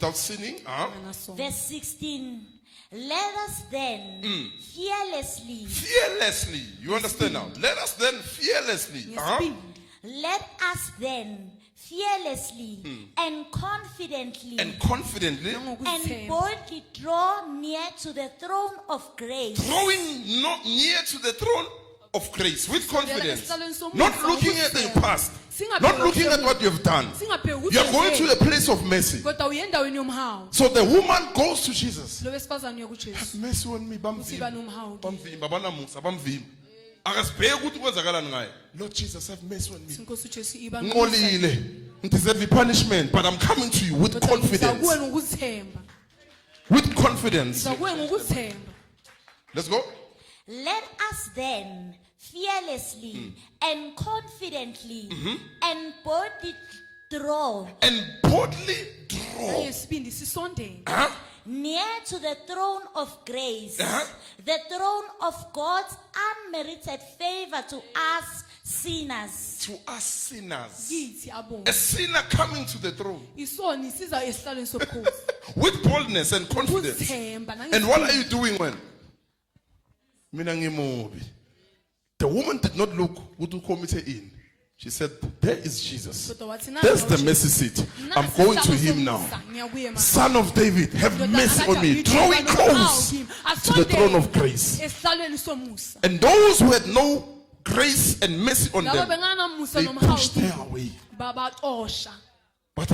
without sinning. Verse 16. Let us then fearlessly. Fearlessly. You understand now? Let us then fearlessly. Let us then fearlessly and confidently And confidently. and boldly draw near to the throne of grace. Drawing not near to the throne of grace with confidence. Not looking at the past. Not looking at what you've done. You are going to a place of mercy. So the woman goes to Jesus. Have mercy on me. Lord Jesus, have mercy on me. I deserve punishment, but I'm coming to you with confidence. With confidence. Let's go. Let us then fearlessly and confidently and boldly draw And boldly draw. near to the throne of grace, the throne of God's unmerited favor to us sinners. To us sinners. A sinner coming to the throne. With boldness and confidence. And what are you doing when? The woman did not look who committed in. She said, there is Jesus. There's the mercy seat. I'm going to him now. Son of David, have mercy on me. Drawing close to the throne of grace. And those who had no grace and mercy on them, they pushed her away. But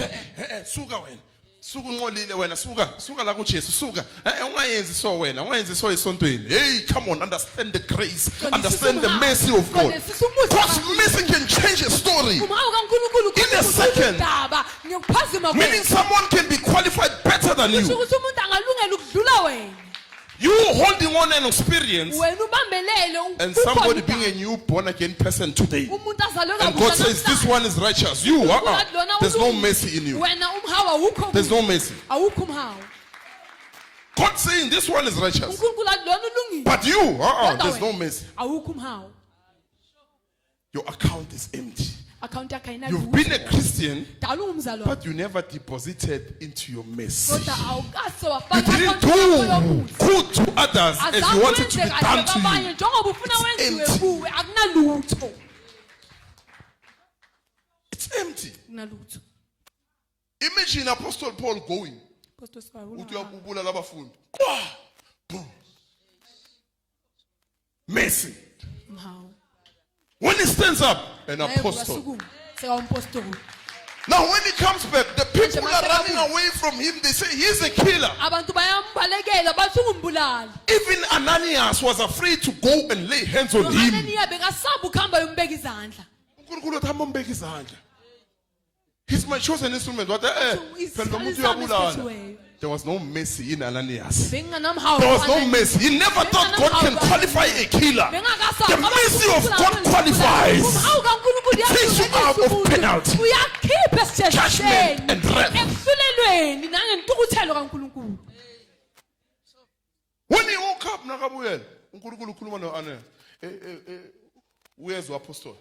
suka wena. Suka ngolile wena, suka la kuJesu, suka. Ungayenzi so wena, ungayenzi so esontweni. Hey, come on, understand the grace, understand the mercy of God. God's mercy can change a story in a second. Meaning someone can be qualified better than you. You holding on an experience and somebody being a new born again person today. And God says this one is righteous. You, there's no mercy in you. There's no mercy. God saying this one is righteous. But you, there's no mercy. Your account is empty. You've been a Christian, but you never deposited into your mercy. You didn't do good to others as you wanted to be done to you. It's empty. It's empty. Imagine Apostle Paul going. Mercy. When he stands up, an apostle. Now when he comes back, the people are running away from him. They say he's a killer. Even Ananias was afraid to go and lay hands on him. He's my chosen instrument. There was no mercy in Ananias. There was no mercy. He never thought God can qualify a killer. The mercy of God qualifies. It takes you out of penalty, judgment, and wrath. When he woke up, where's the apostle?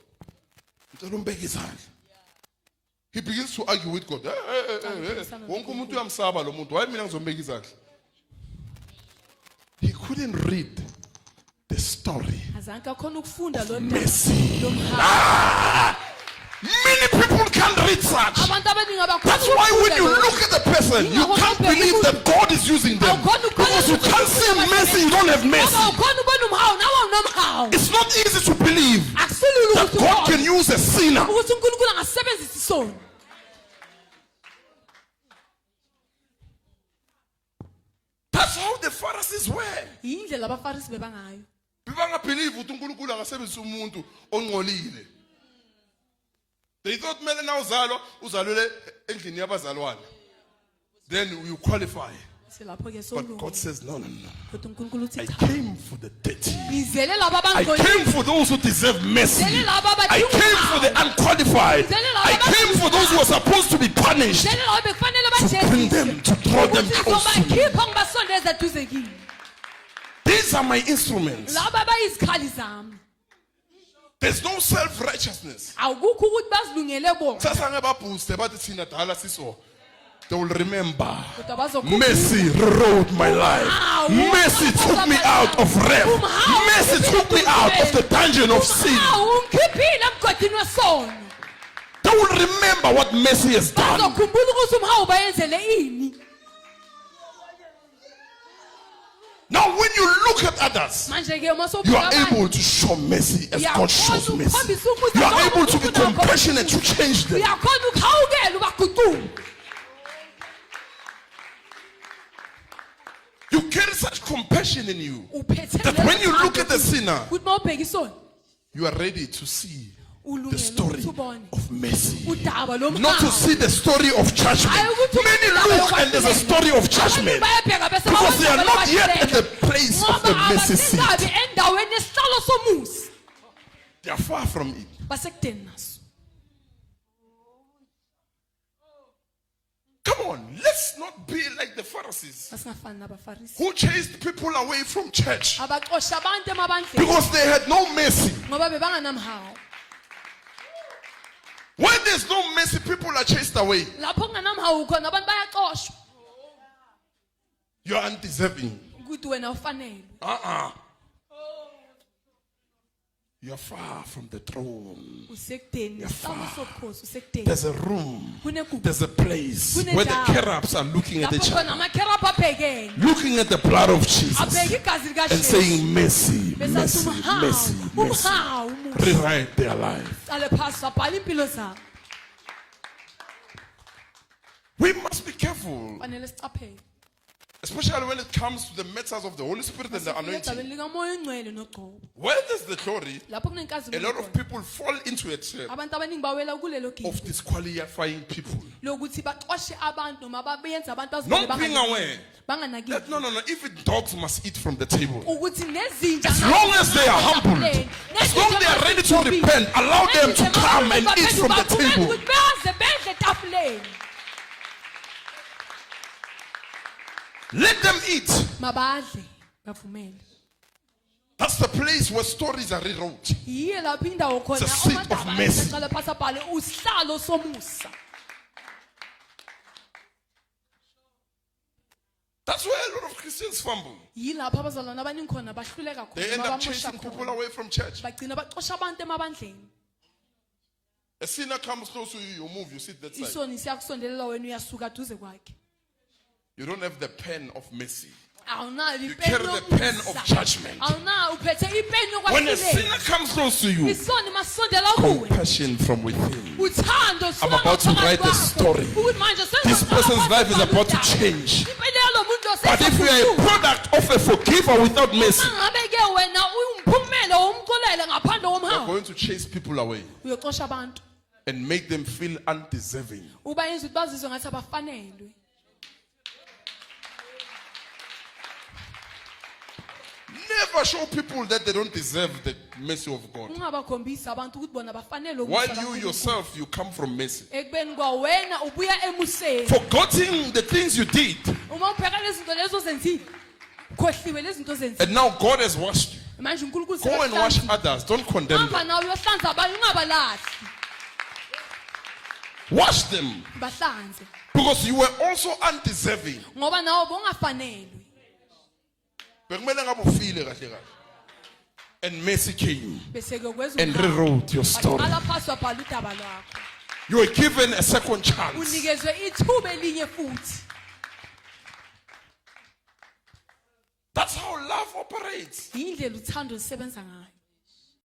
He begins to argue with God. He couldn't read the story of mercy. Many people can't read such. That's why when you look at the person, you can't believe that God is using them. Because you can't see mercy, you don't have mercy. It's not easy to believe that God can use a sinner. That's how the Pharisees were. They thought then you qualify. But God says no. I came for the dirty. I came for those who deserve mercy. I came for the unqualified. I came for those who are supposed to be punished, to bring them, to draw them close to me. These are my instruments. There's no self-righteousness. They will remember. Kodwa bazokhumbula. Mercy rewrote my life. Mercy took me out of rest. Mercy took me out of the dungeon of sin. Ungikhiphile emgodini wesono. They will remember what mercy has done. Bazokhumbula ukuthi umhawu bayenzele ini. Now, when you look at others, Manje ke uma you sobheka are abantu, able to show mercy as God shows mercy. You are able to be compassionate to change them. uyakhona ukuhawukela ubaguqule. You carry such compassion in you Uphethe that when you look at the sinner, ukuthi mawubheka isoni you are ready to see the ulungele story ukuthi ubone of mercy. udaba lomhawu. Not to see the story of judgment. Many look and there's a story of judgment because they are not yet at the place of the mercy seat. endaweni yesihlalo somusa They are far from it. basekudeni naso. Come on, let's not be like the Pharisees Asingafani nabafarisi who chased people away from church abaxosha abantu emabandleni because they had no mercy. ngoba bebanganamhawu. When there's no mercy, people are chased away. Lapho kunganamhawu khona abantu bayaxoshwa You are undeserving. ukuthi wena ufanele. You are far from the throne. Usekudeni isihlalo sobukhosi usekudeni. There's a room. Kunegumbi. There's a place where the cherubs are looking at the Lapho child, khona amakherabhu abhekene looking at the blood of Jesus abheka igazi and likaJesu. saying, mercy, Besathi mercy, umhawu, mercy, mercy. umhawu umuhle. Rewrite their life. Qale phasi babhala impilo zabo. We must be careful, Fanele sicaphele. especially when it comes to the matters of the Holy Spirit and the anointing. Edzabeni likamoya ongcwele nogqobo. Where there's the glory, Lapho kunenkazimulo a lot of khona, people fall into a trap abantu abaningi bawela kulelo of gibe disqualifying people. lokuthi baxoshe abantu noma babenze abantu Not being aware banganakile that no, even dogs must eat from the table. ukuthi nezinja As long as they are humbled, as long as they are ready to repent, allow them to come and eat from the table. baze bedle etafuleni. Let them eat. Mabadle bavumele. That's the place where stories are rewrote. Yiyo lapho indawo khona It's a seat of amadaba mercy. aqale phasi abhale usihlalo somusa. That's where a lot of Christians fumble. Yilapho abazalwane abaningi khona bahluleka They khona end up babamosha chasing people khona. away from church. Bagcina baxosha abantu emabandleni. A sinner comes close to you, you move, you sit that side. Isoni siyakusondelela wena uyasuka duze kwakhe. You don't have the pen of mercy. Awunayo You ipeni carry the pen of yomusa. judgment. Awunayo uphethe ipeni When a yokwahlulela. sinner comes close to you, Isoni masondela kuwe. compassion from within. Uthando I'm about to write the story. This person's life is about to change. But if you are a product of a forgiver without mercy, Mangabe-ke wena uyimpumela womqolele ngaphandle you're komhawu. going to chase people away Uyoxosha abantu. and make them feel undeserving. Ubayenza ukuthi bazizwe ngathi abafanelwe. Never show people that they don't deserve the mercy of God. Ungabakhombisi abantu ukuthi bona bafanele While ukusa you kakhulu. yourself, you come from mercy. Ekubeni kwawena ubuya emuseni. Forgetting the things you did. Uma ubheka lezi zinto lezo zenzile. Khohliwe lezi zinto zenzile. And now God has washed you. Manje uNkulunkulu Go and wash others. Don't condemn hamba them. nawe uyohlanza abanye ungabalahli. Wash them. Bahlanze. Because you were also undeserving. Ngoba nawe bongafanelwe. Bekumele ngabe ufile kahle kahle. And mercy came Bese ke kweza and rewrote your story. Ala phasi wabhala udaba lwakho. You were given a second chance. Unikezwe ithuba elinye futhi. That's how love operates. Indlela uthando lisebenza ngayo.